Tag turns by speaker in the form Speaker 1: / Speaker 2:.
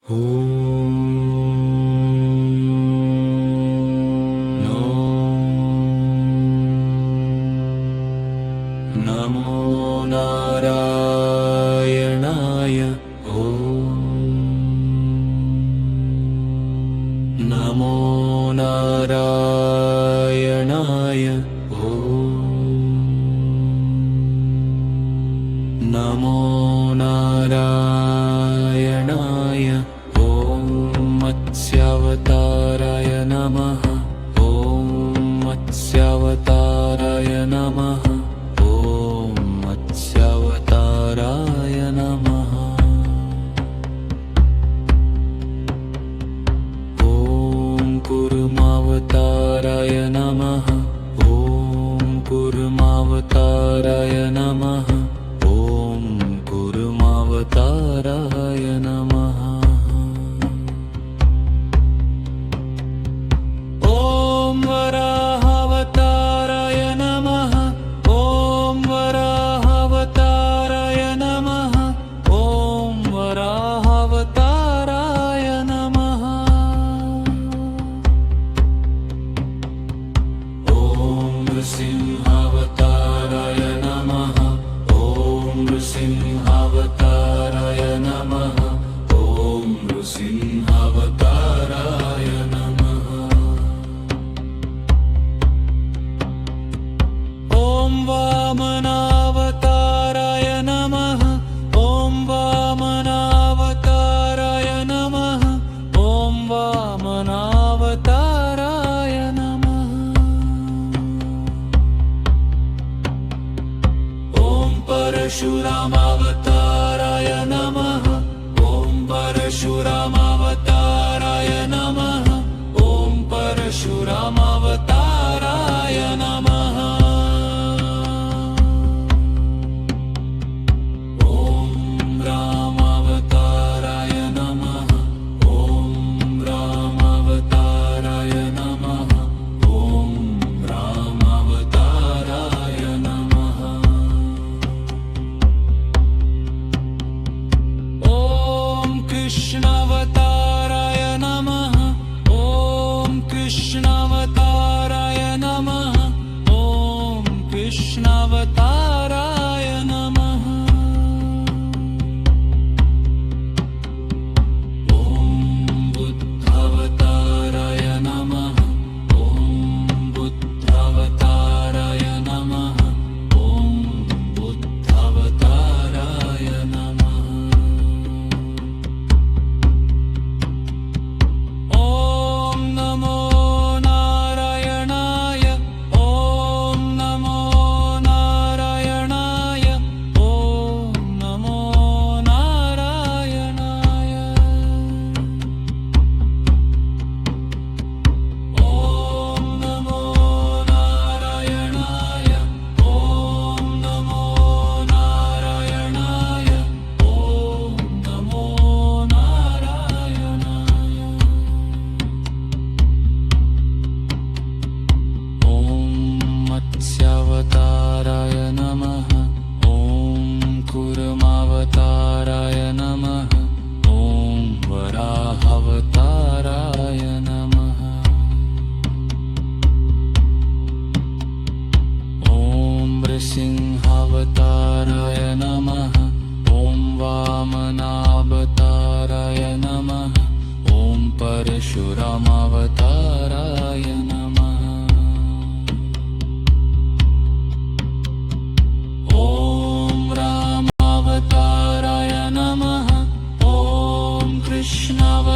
Speaker 1: नमो नारायणाय नमो नारायणाय नमो नारायणाय मत्स्यावताराय नमः मत्स्यावताराय नमः मत्स्यावताराय नमः कूर्मावताराय नमः कूर्मावताराय नमः कूर्मावताराय नमः वराहावताराय नमः वराहावताराय नमः वराहावताराय नमः नृसिंहावताराय नमः नृसिंहावताराय नमः नृसिंहावताराय नमः वामनावताराय नमः वामनावताराय नमः वामनावताराय नमः परशुरामावताराय नमः परशुरामावताराय नमः परशुरामावताराय नमः रामावताराय नमः रामावताराय नमः रामावताराय नमः कृष्णावताराय नमः कृष्णावताराय नमः कृष्णावताराय नमः बुद्धावताराय नमः बुद्धावताराय नमः बुद्धावताराय नमः नमो नारायणाय नमो नारायणाय नमो नारायणाय नमो नारायणाय नमो नारायणाय नमो नारायणाय मत्स्यावताराय नमः कूर्मावताराय नमः वराहावताराय नमः नृसिंहावताराय नमः वामनावताराय नमः परशुरामावताराय नमः रामावताराय नमः कृष्णावताराय